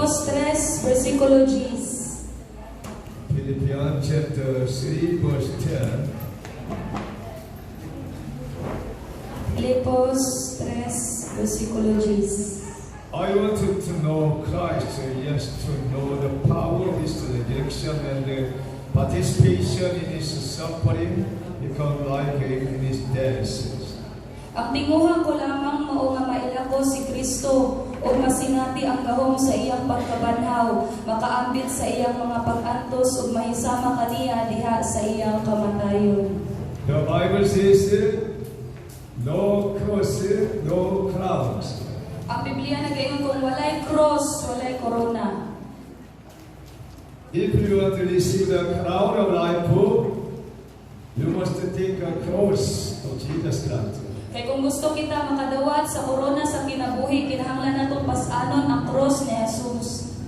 Filipos 3, versikulo 10. Philippians chapter 3 verse 10. Filipos 3, versikulo 10. I wanted to know Christ, yes, to know the power of His resurrection and the participation in His suffering, become like Him in His death. Ang tinguhan ko lamang mao nga mailako si Kristo o masinati ang gahom sa iyang pagkabanhaw, makaambit sa iyang mga pag-antos ug mahisama kaniya diha sa iyang kamatayon. The Bible says, no cross, no crowns. Ang Biblia nagaingon kung walay cross, walay corona. If you want to receive the crown of life, you must take a cross of Jesus Christ. Kaya kung gusto kita makadawat sa korona sa kinabuhi, kinahanglan natong pas-anon ang cross ni Jesus.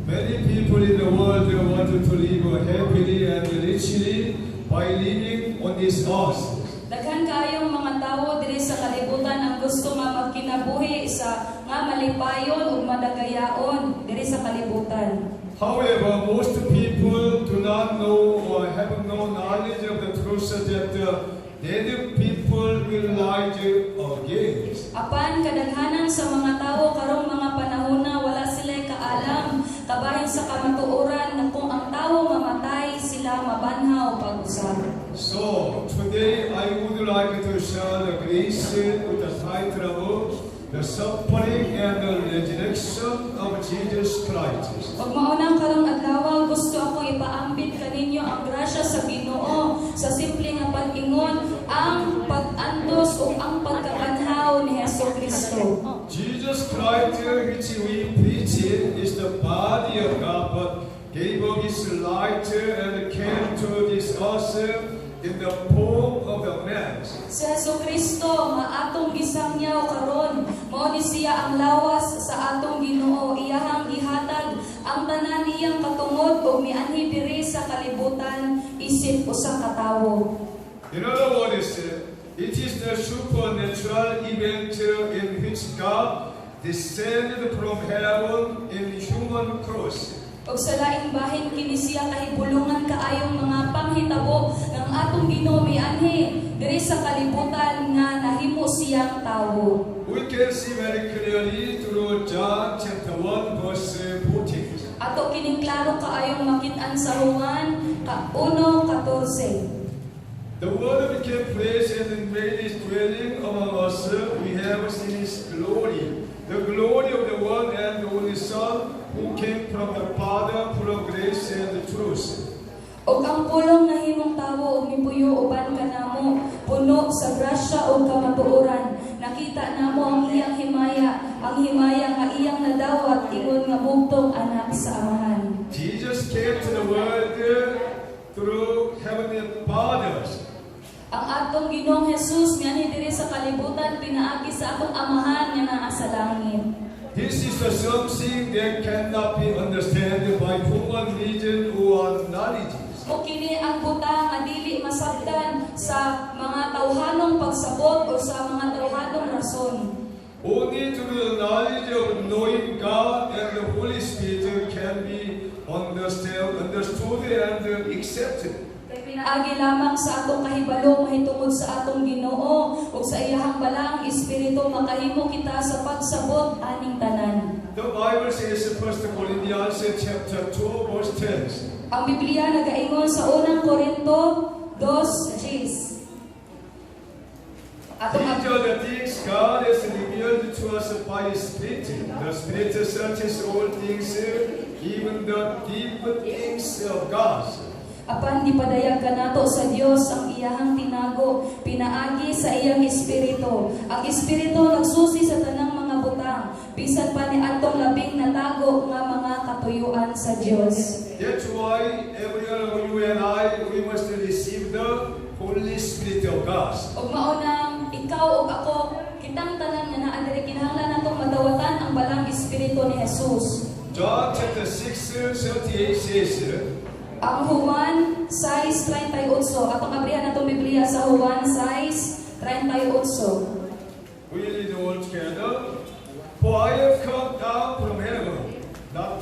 Many people in the world want to live happily and richly by living on this earth. Daghan kaayong mga tawo diri sa kalibutan ang gusto nga magkinabuhi sa nga malipayon ug madagayaon diri sa kalibutan. However, most people do not know or have no knowledge of the truth that dead people will rise again. Apan kadaghanan sa mga tawo karong mga panahona wala sila kaalam kabahin sa kamatuoran nga kung ang tawo mamatay sila mabanhaw pag-usab. So today I would like to share the grace with the title of the suffering and the resurrection of Jesus Christ. Pag maunang karong adlaw gusto ako ipaambit kaninyo ang grasya sa Ginoo sa simple nga pag-ingon ang pag-antos o ang pagkabanhaw ni Jesucristo. Jesus Christ, which we preach, is the body of God, but gave up His life and came to this earth in the form of a man. Si Jesucristo maatong gisangyaw karon mao ni siya ang lawas sa atong Ginoo, iyahang gihatag ang tanan iyang katungod ug mianhi diri sa kalibutan isip usa ka tawo. In other words, it is the supernatural event in which God descended from heaven in human cross. Og sa laing bahin kini siya kahibulungan kaayong mga panghitabo ng atong Ginoo mianhi diri sa kalibutan nga nahimo siyang tawo. We can see very clearly through John chapter 1 verse 14. Ato kining klaro kaayong makit-an sa Juan 1:14. The Word became flesh and made His dwelling among us. We have seen His glory, the glory of the one and only Son, who came from the Father, full of grace and truth. Og ang pulong nahimong tawo ug mipuyo uban kanamo, puno sa grasya ug kamatuoran. Nakita namo ang iyang himaya nga iyang nadawat ingon nga bugtong anak sa amahan. Jesus came to the world through heavenly fathers. Ang atong Ginoong Jesus mianhi diri sa kalibutan pinaagi sa atong amahan nga naa sa langit. This is the something that cannot be understood by human reason or knowledge. O kini ang buta nga dili masabtan sa mga tawhanong pagsabot o sa mga tawhanong rason. Only through the knowledge of knowing God and the Holy Spirit can be understood and accepted. Kay pinaagi lamang sa atong kahibalo mahitungod sa atong Ginoo ug sa iyahang balang espiritu makahimo kita sa pagsabot aning tanan. The Bible says in 1 Corinthians chapter 2 verse 10. Ang Biblia nagaingon sa unang Korinto 2:10. These are the things God has revealed to us by His Spirit. The Spirit searches all things, even the deep things of God. Apan gipadayag kanato sa Dios ang iyahang tinago pinaagi sa iyang espiritu. Ang espiritu nagsusi sa tanang mga butang bisan pa ni atong labing natago nga mga katuyuan sa Dios. That's why every one of you and I, we must receive the Holy Spirit of God. Ug mao nang ikaw ug ako kitang tanan nga naa diri kinahanglan natong madawatan ang balang espiritu ni Jesus. John chapter 6:38 says, Ang Juan 6:38. Atong abrihan natong Biblia sa Juan 6:38. we read all together. For I have come down from heaven, not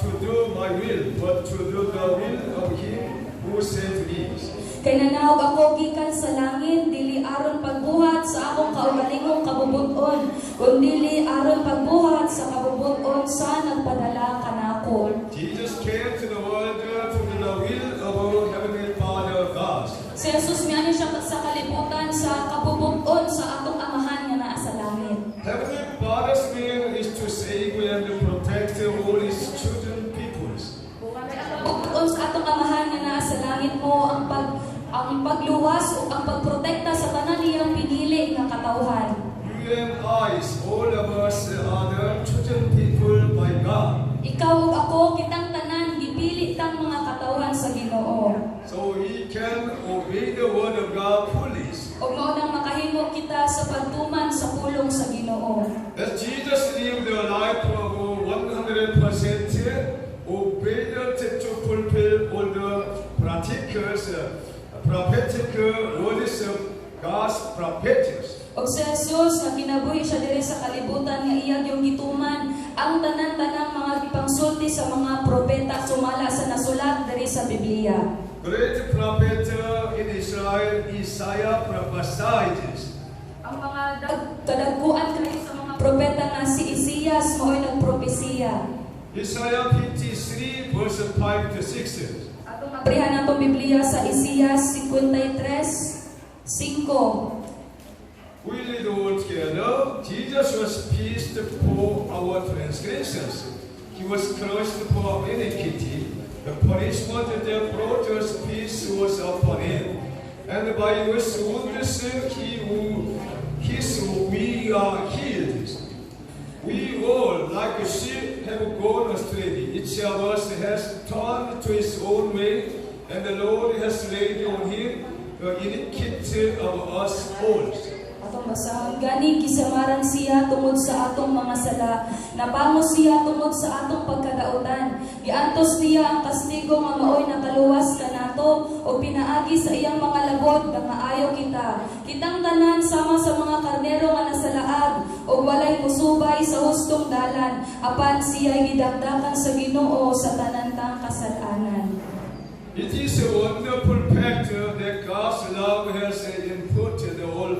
my will, but to do the will of him who sent me. Kay nanawag ako gikan sa langit, dili aron pagbuhat sa akong kaugalingong kabubuton, kundi aron pagbuhat sa kabubuton sa nagpadala kanako. Jesus came to the world to do the will of our Heavenly Father God. Si Jesus miani siya sa kalibutan sa kabubuton sa atong amahan nga naa sa langit. Heavenly Father's will is to save and protect all his children peoples. Kabubuton sa atong amahan nga naa sa langit mo ang pagluwas o ang pagprotekta sa tanan niyang pinili nga katawhan. You and I, all of us are the chosen people by God. Ikaw ug ako kitang tanan gipili tang mga katawhan sa Ginoo. So we can obey the word of God fully. Ug mao nang makahimo kita sa pagtuman sa pulong sa Ginoo. As Jesus lived a life of 100% obedient to fulfill all the prophetic words of God's prophets. Og si Jesus nga kinabuhi siya diri sa kalibutan nga iyang yung gituman ang tanan-tanang mga gipangsulti sa mga propeta sumala sa nasulat diri sa Biblia. Great prophet in Israel, Isaiah prophesied. Ang mga kadagkuan kay sa mga propeta nga si Isias mao'y nagpropesiya. Isaiah 53 verse 5 to 6. Atong mabrihan atong Biblia sa Isias 53:5. We read all together. Jesus was pierced for our transgressions. He was crushed for our iniquity. The punishment that brought us peace was upon him. And by his wounds we are healed. We all, like a sheep, have gone astray. Each of us has turned to his own way, and the Lord has laid on him the iniquity of us all. Atong basahon gani gisamaran siya tungod sa atong mga sala, napangos siya tungod sa atong pagkadautan. Giantos niya ang kastigo nga maoy nakaluwas kanato o pinaagi sa iyang mga labot nga maayo kita. Kitang tanan sama sa mga karnero nga nasalaag o walay musubay sa hustong dalan. Apan siya'y gidakdakan sa Ginoo sa tanantang kasalanan. It is a wonderful fact that God's love has imputed all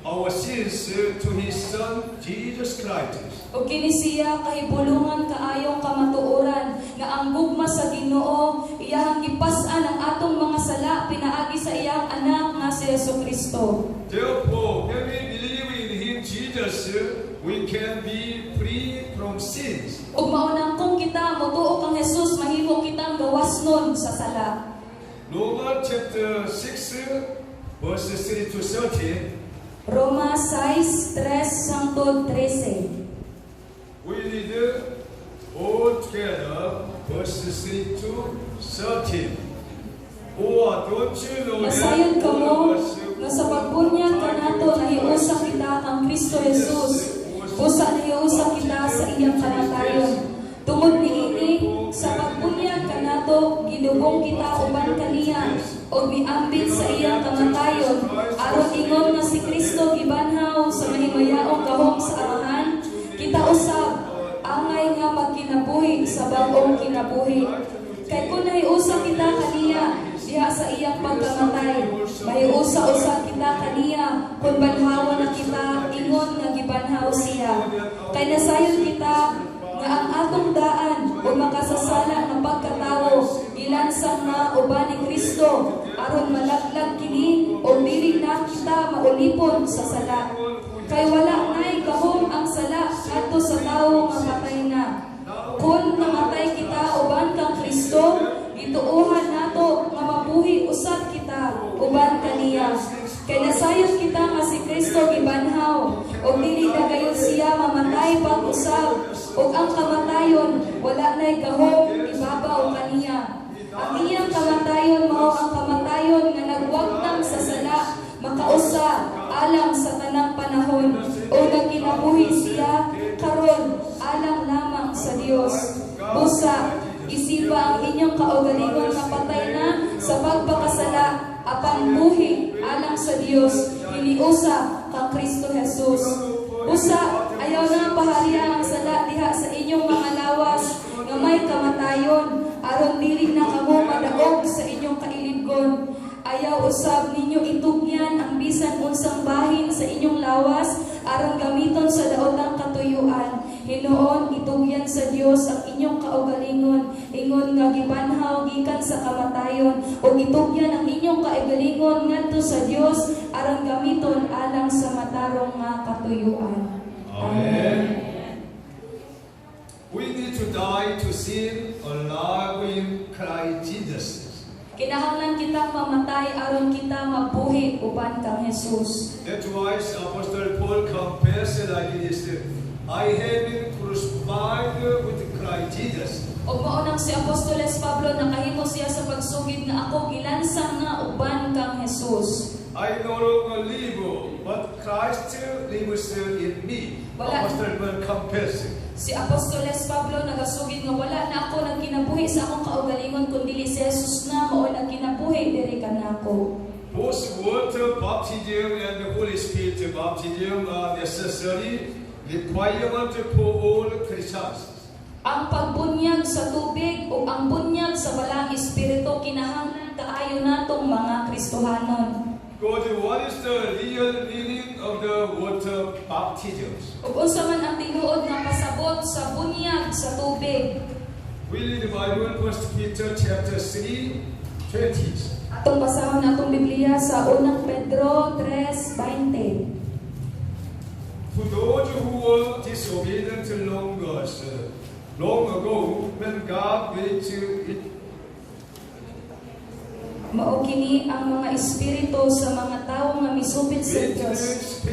our sins to His Son, Jesus Christ. O kini siya kahibulungan kaayong kamatuoran nga ang gugma sa Ginoo iyahang gipas-an ang atong mga sala pinaagi sa iyang anak nga si Jesucristo. Therefore, when we believe in Him, Jesus, we can be free from sins. Ug maunang kung kita motuo kang Jesus mahimo kitang gawasnon sa sala. Romans chapter 6 verses 3 to 13. Roma 6:3-13. We read all together verses 3 to 13. Or don't you know Masayod that kamo nga sa pagbunyag kanato nahiusa kita kang Kristo Jesus. Busa nahiusa kita sa iyang kamatayon. Tungod niini sa pagbunyag kanato gidubong kita uban kaniya o giambit sa iyang kamatayon aron ingon nga si Kristo gibanhaw sa mahimayaong gahom sa amahan kita usab angay nga magkinabuhi sa bag-ong kinabuhi. Kay kung nahiusa kita kaniya diha sa iyang pagkamatay, mahiusa usab kita kaniya kung banhawa na kita ingon nga gibanhaw siya. Kay nasayon kita nga ang atong daan o makasasala nga pagkatawo ilansang na uban ni Kristo aron malaglag kini o dili na kita maulipon sa sala. Kay wala nay gahom ang sala adto sa tawo nga patay na. Kung namatay kita uban kang Kristo, gituohan nato nga mabuhi usab kita uban kaniya. Kay nasayon kita nga si Kristo gibanhaw o dili na gayon siya mamatay pag-usab ug ang kamatayon wala nay gahom ibabaw kaniya. Ang iyang kamatayon mao ang kamatayon nga nagwagtang sa sala makausa alang sa tanang panahon o nagkinabuhi siya karon alang lamang sa Dios. Busa isiba ang inyong kaugalingon nga patay na sa pagpakasala apan buhi alang sa Dios hiniusa kang Kristo Jesus. Busa ayaw na pahariya ang sala diha sa inyong mga lawas nga may kamatayon usab ninyo itugyan ang bisan unsang bahin sa inyong lawas aron gamiton sa daotang katuyuan. Hinuon itugyan sa Dios ang inyong kaugalingon, ingon nga gibanhaw gikan sa kamatayon, ug itugyan ang inyong kaugalingon ngadto sa Dios aron gamiton alang sa matarong nga katuyuan. Amen. We need to die to sin, alive in Christ Jesus. Kinahanglan kitang mamatay aron kita mabuhi uban kang Jesus. That's why Apostle Paul confessed like this, I have been crucified with Christ Jesus. Og maunang si Apostoles Pablo nakahimo siya sa pagsugid nga ako gilansang nga uban kang Jesus. I no longer live, but Christ lives in me. Apostle Paul confessed. Si Apostoles Pablo nagasugid nga wala na ako nagkinabuhi sa akong kaugalingon kundi si Jesus na mao nagkinabuhi diri kanako. Both water baptism and the Holy Spirit baptism are necessary requirement for all Christians. Ang pagbunyag sa tubig o ang bunyag sa balang espiritu kinahanglan kaayo natong mga Kristohanon. Because what is the real meaning of the water baptism? Ug unsa man ang tinuod nga pasabot sa bunyag sa tubig? We read the Bible, 1 Peter chapter 3:20. Atong basahon natong Biblia sa unang Pedro 3:20. To those who were disobedient long ago, when God made it. Mao kini ang mga espiritu sa mga tawo nga misupil sa Dios.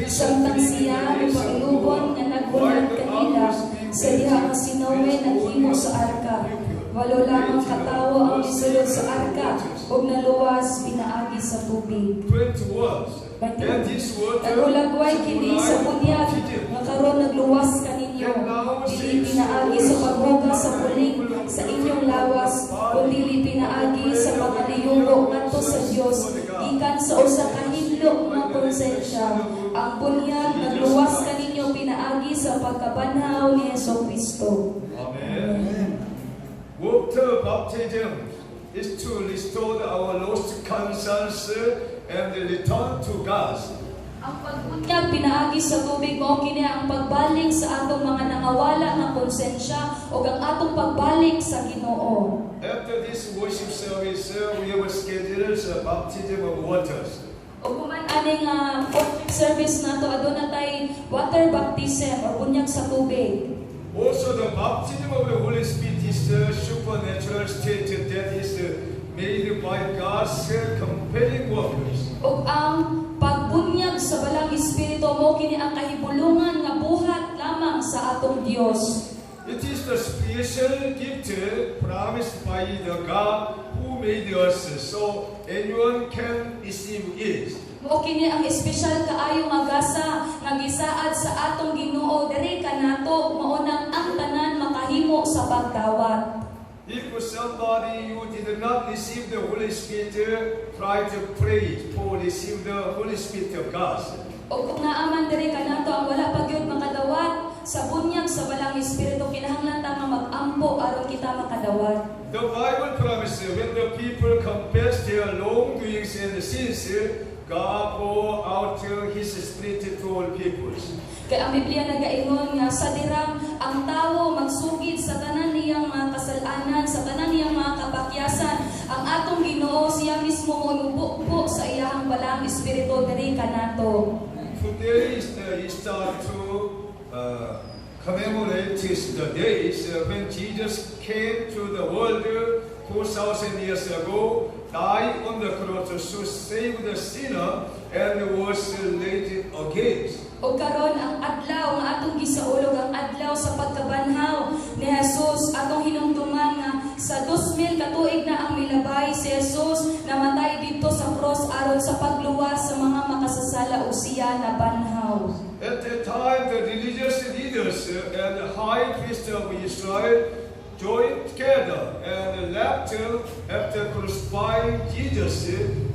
Samtang siya ipailugon nga nagbunyag kanila sa diha nga si Noe naghimo sa arka. Walo lamang katawo ang misulod sa arka ug naluwas pinaagi sa tubig. 21. And this water Nagulagway kini sa bunyag nga karon nagluwas kaninyo. Dili pinaagi sa paghugas sa puling sa inyong lawas, kundi pinaagi sa pagkaliyugo ngadto sa Dios gikan sa usa ka himlo nga konsensya. Ang bunyag nagluwas kaninyo pinaagi sa pagkabanhaw ni Jesucristo. Amen. Water baptism is to restore our lost conscience and return to God. Ang pagbunyag pinaagi sa tubig mao kini ang pagbalik sa atong mga nangawala nga konsensya ug ang atong pagbalik sa Ginoo. After this worship service, we have scheduled a baptism of waters. Ug human ani nga service nato aduna tay water baptism or bunyag sa tubig. Also, the baptism of the Holy Spirit is a supernatural state that is made by God's compelling workers. Ug ang pagbunyag sa balang espiritu mo kini ang kahibulungan nga buhat lamang sa atong Dios. It is the special gift promised by the God who made us, so anyone can receive it. Mao kini ang espesyal kaayo nga gasa nga gisaad sa atong Ginoo diri kanato mao nang ang tanan makahimo sa pagdawat. If somebody who did not receive the Holy Spirit, try to pray for receive the Holy Spirit of God. O kung naaman diri kanato ang wala pa gyud makadawat sa bunyag sa balang espiritu kinahanglan ta nga mag-ampo aron kita makadawat. The Bible promises when the people confess their wrongdoings and sins, God pour out His Spirit to all peoples. Kaya ang Biblia nagaingon nga sa dirang ang tawo magsugid sa tanan niyang mga kasalanan, sa tanan niyang mga kapakyasan, ang atong Ginoo siya mismo monubo sa iyang balang espiritu diri kanato. Today is the Easter to commemorate the days when Jesus came to the world 2,000 years ago, died on the cross to save the sinner, and was raised again. O karon ang adlaw nga atong gisaulog ang adlaw sa pagkabanhaw ni Jesus atong hinumduman nga sa 2,000 katuig na ang milabay si Jesus namatay dito sa cross aron sa pagluwas sa mga makasasala o siya na banhaw. At that time, the religious leaders and the high priest of Israel joined together and left after crucifying Jesus,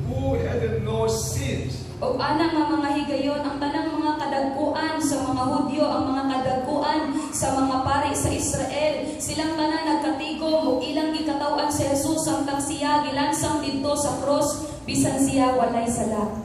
who had no sins. O anang mga higayon ang tanang mga kadagkuan sa mga Hudyo, ang mga kadagkuan sa mga pari sa Israel, silang tanan nagkatigom ug ilang gikatawan si Jesus sa samtang siya gilansang dito sa cross bisan siya walay sala.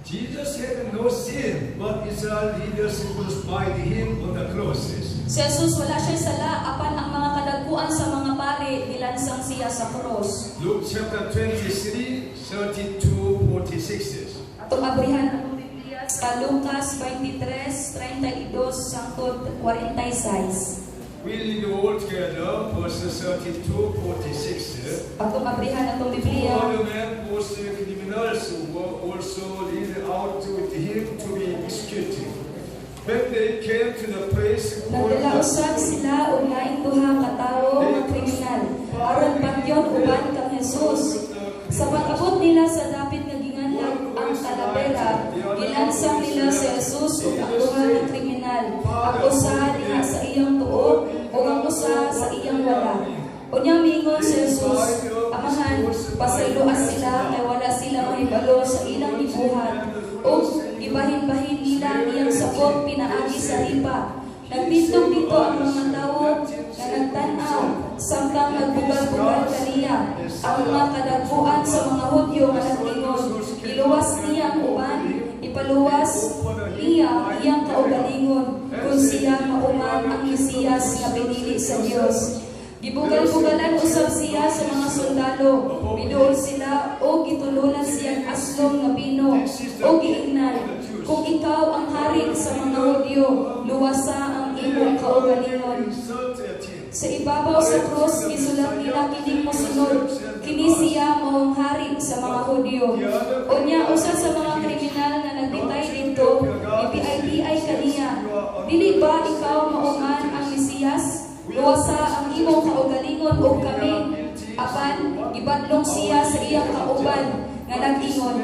Jesus had no sin, but Israel leaders crucified him on the crosses. Si Jesus wala siya sala apan ang mga kadagkuan sa mga pari gilansang siya sa cross. Luke chapter 23, 32-46. Atong abrihan ang Biblia sa Lucas 23:32 hangtod 46. We read all together, verses 32-46. Atong abrihan atong Two Biblia. other men, both criminals, were also led out with him to be executed. When they came to the place called Nagdala usab sila og laing duha ka tawo nga kriminal aron pagyon uban kang Jesus. Sa pag-abot nila sa dapit nga ginganlag ang kalabera, gilansang nila si Jesus ug ang duha nga kriminal. Ang usa diha sa iyang tuo ug ang usa sa iyang wala. Unya miingon si Jesus, Amahan, pasayloas sila kay wala sila mahibalo sa ilang gibuhat. Ug ibahin-bahin nila iyang sakop pinaagi sa ripa. Nagtindog dito ang mga tawo nga nagtan-aw samtang nagbugal-bugal kaniya. Ang mga kadagkuan sa mga Hudyo nga nag-ingon, iluwas niya ang uban, ipaluwas niya iyang kaugalingon kung siya mauman ang Mesiyas nga pinili sa Dios. Gibugal-bugalan usab siya sa mga sundalo, biduol sila o gitulunan siyang aslong nga bino o giingnan. Kung ikaw ang hari sa mga Hudyo, luwasa ang imong kaugalingon. Sa ibabaw sa krus, gisulat nila kining mosunod, kini siya maong hari sa mga Hudyo. Unya, usa sa mga kriminal nga nagbitay dito, ipiay-piay kaniya. Dili ba ikaw maungan ang Mesiyas? Luwasa ang imong kaugalingon o kami. Apan, ibadlong siya sa iyang kauban nga nag-ingon,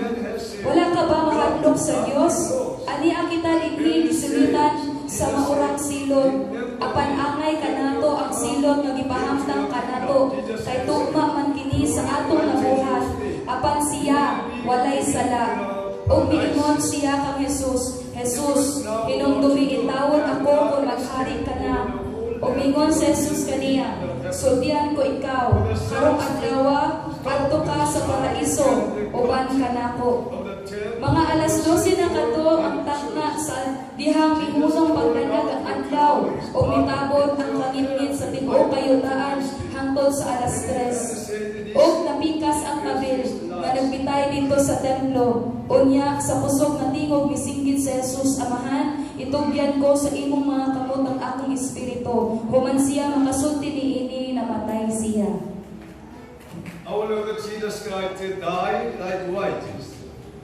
wala ka ba makadlok sa Dios? Ania kita dinhi gisulitan sa maurang silod. Apan angay kanato ang silod nga gipahamtang kanato kay tugma man kini sa atong nabuhat. Apan siya walay sala. Ug miingon siya kang Jesus, Jesus, hinumdumi itawon ako kung maghari ka na. Umingon si Jesus kaniya, sultihan ko ikaw, karong adlaw, adto ka sa paraiso, uban ka nako. Mga alas 12 na kato ang takna sa dihang mihunong pagdanag ang adlaw, o mitabot ang kangitngit sa tibuok kayutaan hangtod sa alas 3. O napikas ang kabil, nga nagbitay dito sa templo. Unya, sa kusog na tingog misinggit si Jesus, Amahan, itugyan ko sa imong mga kamot ang akong espiritu. Human siya makasulti niini, namatay siya. Our Lord Jesus Christ died like righteous.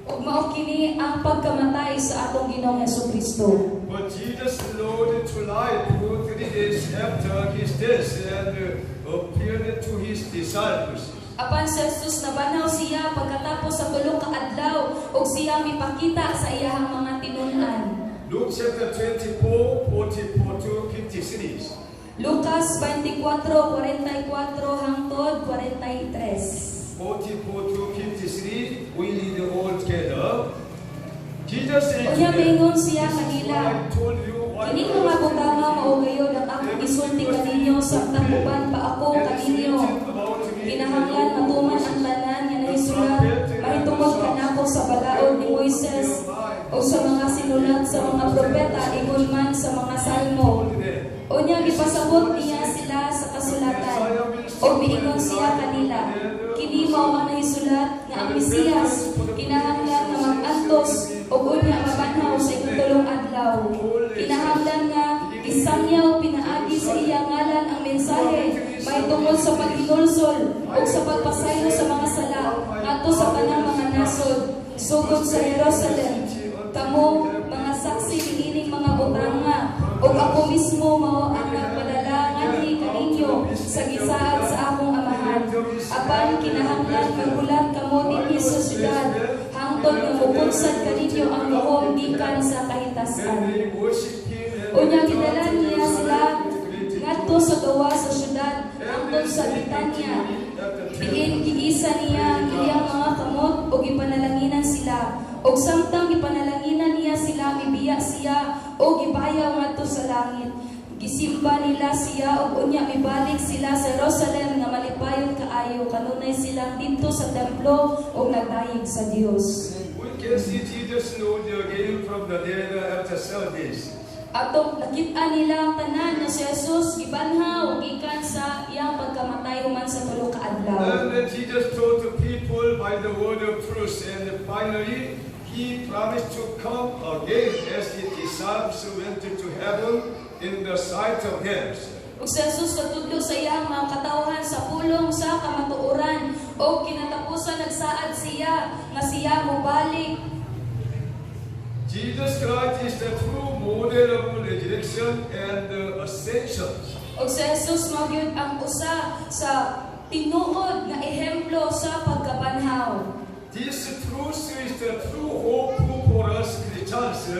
Ug mao kini ang pagkamatay sa atong Ginoong Hesukristo. But Jesus rose to life 3 days after his death and appeared to his disciples. Apan si Jesus nabanaw siya pagkatapos sa 3 ka adlaw ug siya mipakita sa iyahang mga tinun-an. Luke chapter 24, 44-53. Lucas 24:44 hangtod 43. 44-53, we read all together. Jesus Unya mingon siya kanila, I told you what Kini mga butanga maugayon ang akong isulti kaninyo samtang uban pa ako kaninyo. Kinahanglan matuman ang tanan nga nahisulat, mahitungod kanako sa balaod ni Moises o sa mga sinulat sa mga propeta ingon man sa mga salmo. Unya gipasabot niya sila sa kasulatan. O miingon siya kanila, kini mao ang nahisulat nga ang Mesiyas kinahanglan nga mag-antos o unya mabanhaw sa ikatulong adlaw. Kinahanglan nga isangyaw pinaagi sa iyang ngalan ang mensahe may tungkol sa paghinulsol o sa pagpasayo sa mga sala ngadto sa tanang mga nasod sugod sa Jerusalem. Kamo mga saksi niining mga butanga o ako mismo mao ang nagpadala ngadto kaninyo sa gisaad sa akong amahan. Apan kinahanglan magulat kamo dinhi sa syudad hangtod nga mupunsad kaninyo ang luhom gikan sa kahitasan. Unya gidala niya sila ngadto sa gawa sa syudad hangtod sa Betania. Diin giisa niya ang iyang mga kamot o gipanalanginan sila. Og samtang gipanalanginan niya sila mibiya siya o gibayaw ngadto sa langit. Gisimba nila siya og unya mibalik sila sa Jerusalem nga malipayon kaayo. kaayo kanunay silang dito sa templo o nagdayeg sa Dios. We can see Jesus rose again from the dead after 7 days. Atong nakita nila ang tanan na si Jesus gibanhaw gikan sa iyang pagkamatay human sa tulo ka adlaw. And then Jesus told the people by the word of truth, and finally he promised to come again as his disciples went into heaven in the sight of him. Ug si Jesus katudlo sa iyang mga katawhan sa pulong sa kamatuoran o kinatapusan nagsaad siya nga siya mobalik. Jesus Christ is the true model of resurrection and ascension. Og si Jesus mao gyud ang usa sa tinuod nga ehemplo sa pagkabanhaw. This truth is the true hope for us Christians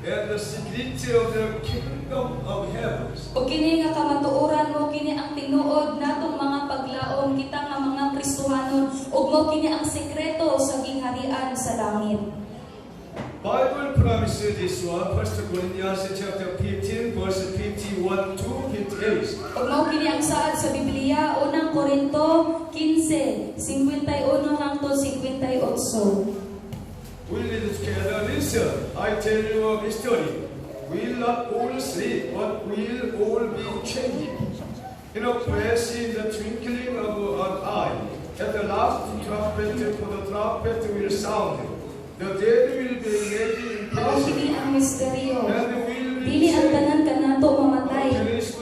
and the secret of the kingdom of heaven. O kini nga kamatuoran mo kini ang tinuod natong mga paglaom kita nga mga Kristohanon ug mo kini ang sekreto sa gingharian sa langit. Bible promises this one, 1 Corinthians chapter 15, verse 51 to 58. Ug mao kini ang saad sa Biblia unang Korinto 15:51 hangtod 58. We read it together. Listen, I tell you a mystery. We'll not all sleep, but we'll all be changed. In a flash, in the twinkling of an eye, at the last trumpet, for the trumpet will sound. The dead will be raised in Mao place, kini ang misteryo. and will be Dili ang changed. tanan kanato mamatay.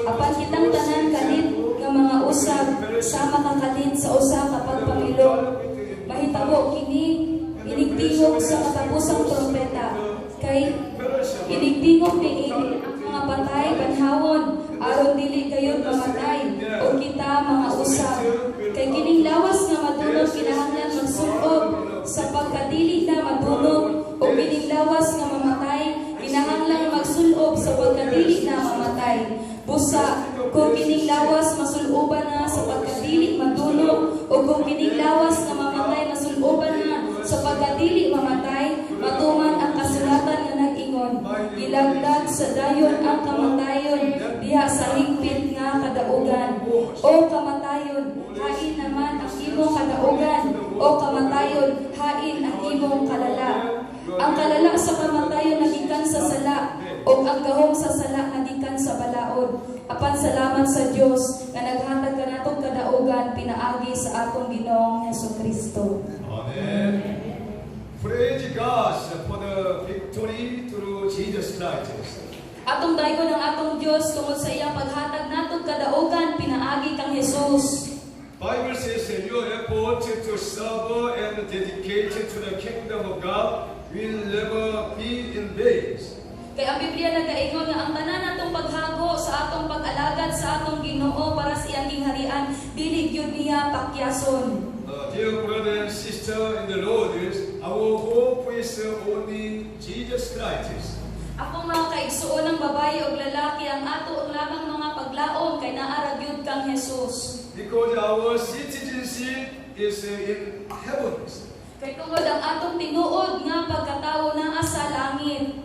Apan kitang tanan kalit nga mga usab sama kakalit sa usa ka pagpamilog. Mahitabo kini inigtingog sa katapusang trompeta. Kay inigtingog ni ang mga patay banhawon aron dili gayon mamatay o kita mga usab. Kay kining lawas nga madulog kinahanglan magsuob sa pagkadili na madulog o kining lawas nga mamatay kinahanglan magsulob sa pagkadili na mamatay. Busa, kung kining lawas masuloban na sa pagkadili madulog o kung kining lawas nga mamatay masuloban na sa pagkadili mamatay, matuman ang kasulatan nga nag-ingon. Ilaglag sa dayon ang kamatayon diha sa higpit nga kadaugan. O kamatayon, hain naman ang imong kadaugan. O kamatayon, hain ang imong kalala. Ang kalala sa kamatayon nagikan sa sala, o ang gahom sa sala nagikan sa balaod. Apan salamat sa Dios nga naghatag kanatong kadaugan pinaagi sa atong Ginoong Hesukristo. Amen. Praise God for the victory through Jesus Christ. Atong dayon ang atong Dios tungod sa iyang paghatag natong kadaugan pinaagi kang Jesus. Bible says that your effort to serve and dedicate to the kingdom of God will never be in vain. Kay ang Biblia nagaingon nga ang tanan natong paghago sa atong pag-alagad sa atong Ginoo para sa iyang gingharian dili gyud niya pakyason. Dear brother and sister in the Lord, our hope is only Jesus Christ. Akong mga kaigsuon ng babae o lalaki ang ato ang lamang mga paglaom kay naara gyud kang Jesus. Because our citizenship is in heaven. Kay tungod ang atong tinuod nga pagkatawo naa sa langit.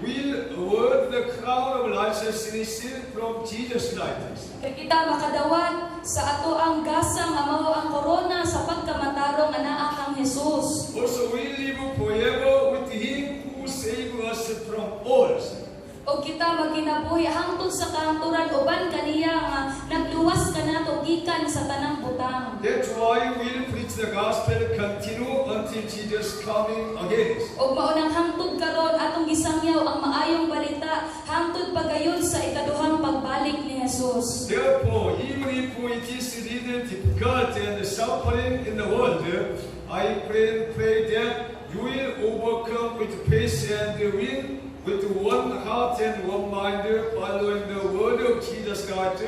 We'll award the crown of righteousness from Jesus Christ. Kay kita makadawat sa ato ang gasang nga mao ang korona sa pagkamatarong nga naa kang Jesus. Also, we live forever with Him who saved us from all. O kita magkinabuhi hangtod sa kahangturan uban kaniya nga nagluwas kanato gikan sa tanang butang. That's why we'll preach the gospel continue until Jesus coming again. O maunang hangtod karon atong gisangyaw ang maayong balita hangtod pagayon sa ikaduhang pagbalik ni Jesus. Therefore, even if it is little difficult and suffering in the world, I pray that you will overcome with faith and win with one heart and one mind, following the word of Jesus Christ,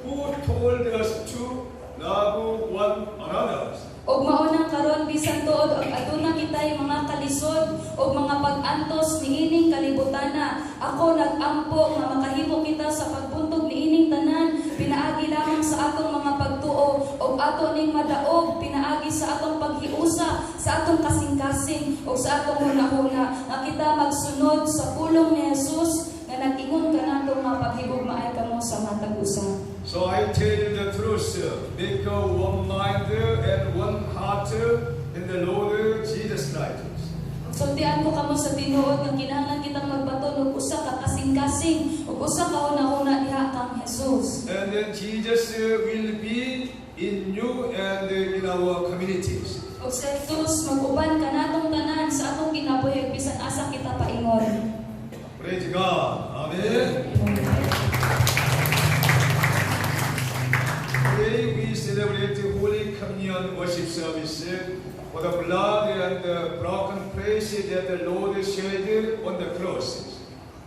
who told us to love one another. Og maunang karon bisan tuod og aduna kitay mga kalisod og mga pag-antos niining kalibutana. Ako nag-ampo nga makahimo kita sa pagbuntog niining tanan pinaagi lamang sa atong mga pagtuo og ato ning madaog pinaagi sa atong paghiusa sa atong kasing-kasing og sa atong hunahuna nga kita magsunod sa pulong ni Jesus nga nag-ingon kanato nga paghigugmaay kamo sa matag usa. So I tell you the truth, make a one mind and one heart in the Lord Jesus Christ. Sultian ko kamo sa tinuod nga kinahanglan kitang magbaton og usa ka kasing-kasing ug usa ka una-una diha kang Jesus. And then Jesus will be in you and in our communities. Og sa Jesus mag-uban kanatong tanan sa atong kinabuhi bisan asa kita paingon. Praise God. Amen. Today we celebrate the Holy Communion worship service for the blood and the broken place that the Lord shed on the cross.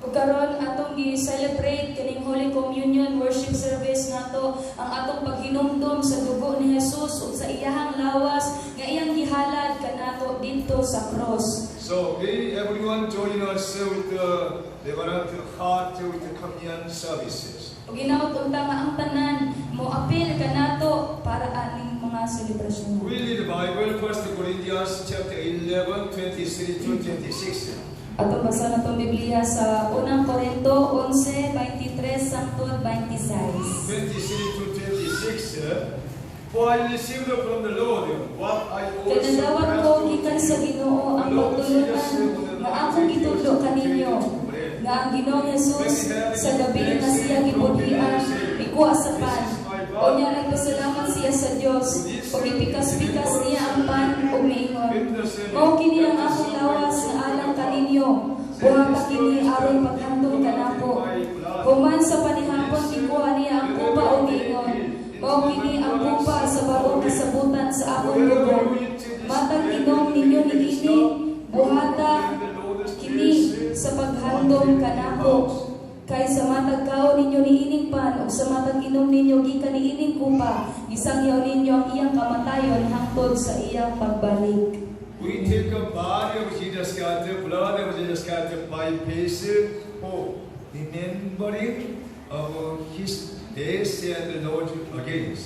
Ug karon atong gi-celebrate kining Holy Communion worship service nato ang atong paghinumdom sa dugo ni Jesus ug sa iyahang lawas nga iyang gihalad kanato didto sa cross. So may everyone join us with the reverent heart with the communion services. Ug ginaot unta nga ang tanan mo apil kanato para aning mga selebrasyon. We read the Bible, 1 Corinthians chapter 11, 23 to 26. Atong basa na itong Biblia sa unang Korinto 11:23 hangtod 26. 23 to 26. For I received from the Lord what I also Kanadawat ko gikan sa Ginoo ang pagtulunan nga akong gitudlo kaninyo nga ang Ginoong Jesus sa gabi nga siya gibudhian ikuha sa pan. O niya nagpasalamat siya sa Dios ug ipikas-pikas niya ang pan ug miingon, mao kini ang akong lawas nga alang kaninyo. Buhat ka kini aron paghandom kanako. Human sa panihapon ikuha niya ang kupa ug miingon, mao kini ang kupa sa baro kasabutan sa akong dugo. Matag inom ninyo niini, buhata kini sa paghandom kanako. Kay sa matag kaon ninyo niining pan ug sa matag inom ninyo gikan niining kupa, gisangyaw ninyo ang iyang kamatayon hangtod sa iyang pagbalik. We take a body of Jesus Christ, the blood of Jesus Christ by faith for remembering of His death and the Lord again.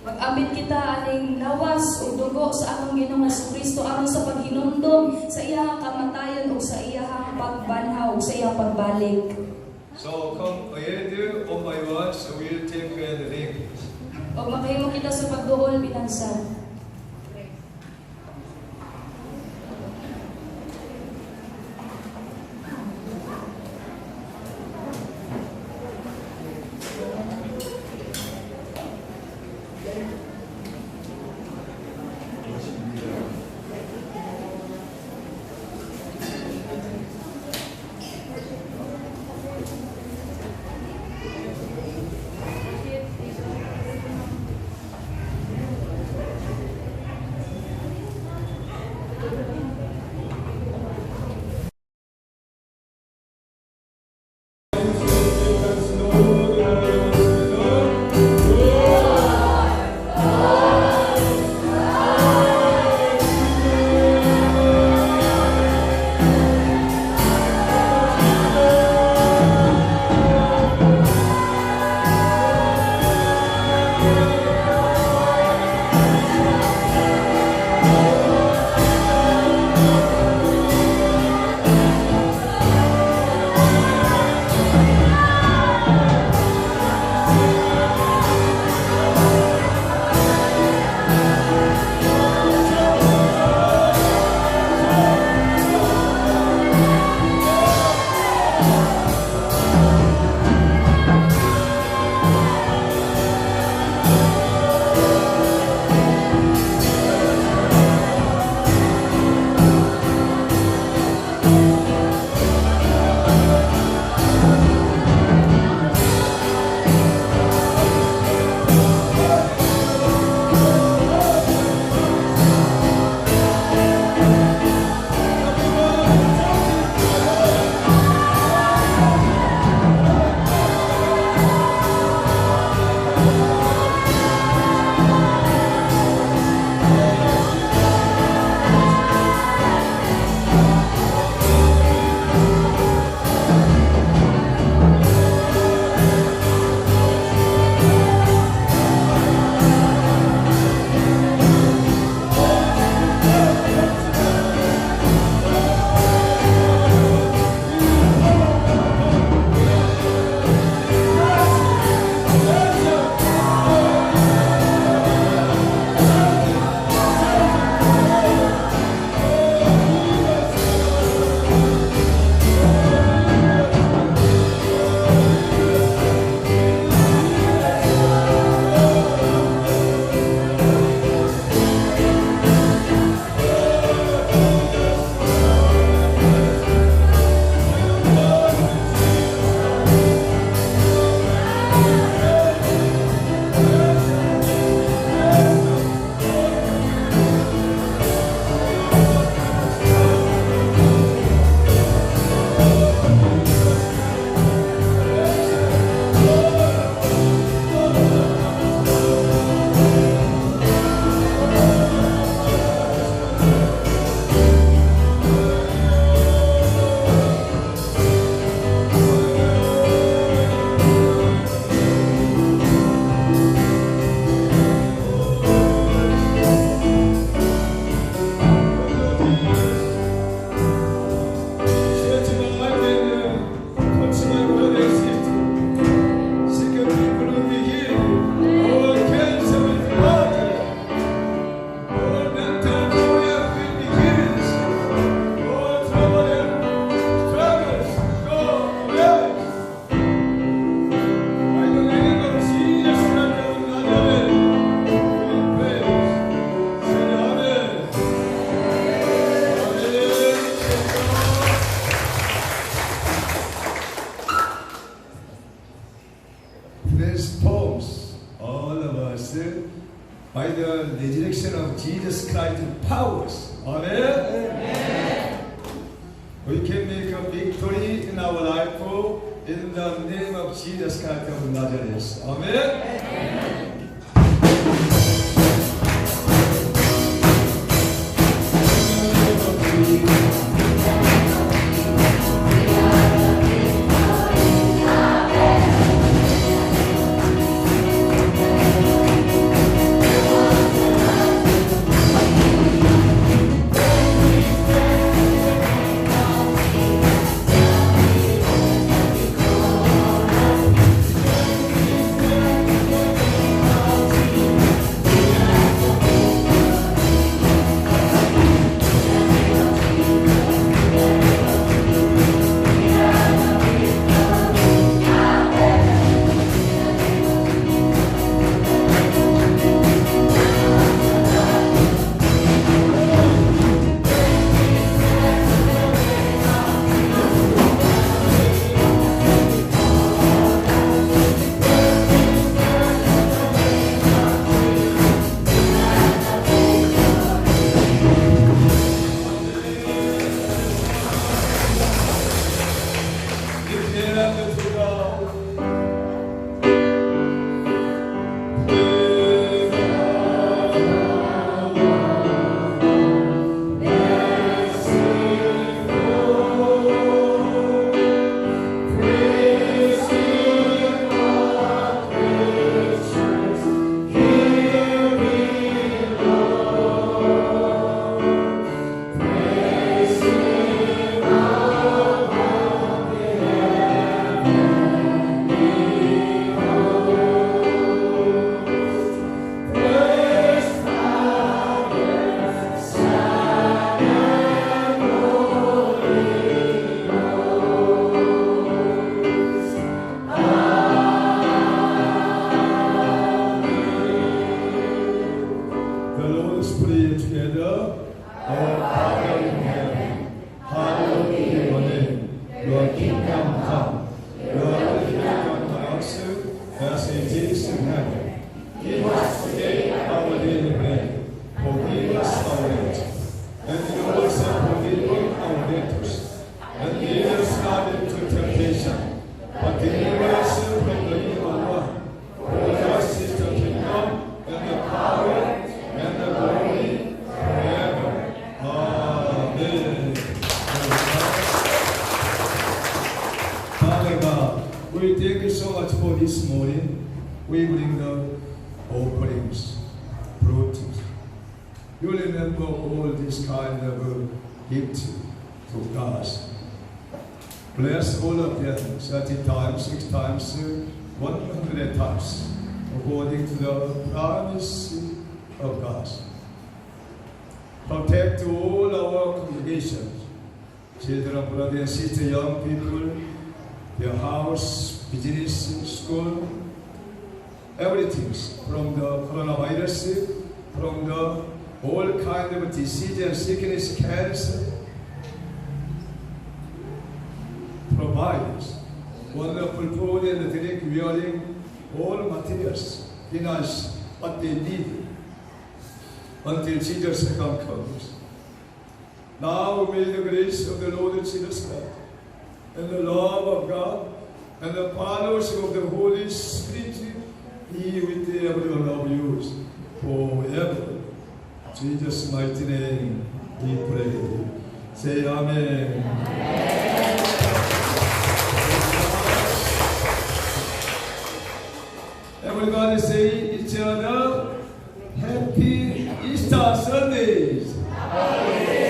Mag-abit kita aning lawas o dugo sa atong Ginoong Jesucristo aron sa paghinumdom sa iyang kamatayon ug sa iyang pagbanhaw ug sa iyang pagbalik. So come ahead on my words, we'll take and drink. O makahimo kita sa pagduol binansa. by the resurrection of Jesus Christ's powers. Amen. We can make a victory in our life in the name of Jesus Christ of Nazareth. Amen. We thank you so much for this morning. We bring the offerings, fruit. You remember all this kind of gift to God. Bless all of them 30 times, 6 times, 100 times, according to the promise of God. Protect all our congregations, children, brothers and sisters, young people, their house, business, school, everything from the coronavirus, from the all kind of disease and sickness, cancer. Provides wonderful food and drink, wearing all materials, finance, what they need until Jesus' second comes. Now may the grace of the Lord Jesus Christ and the love of God and the fellowship of the Holy Spirit be with every one of you forever. In Jesus' mighty name we pray. Say Amen. Amen. Everybody say each other, Happy Easter Sundays. Amen.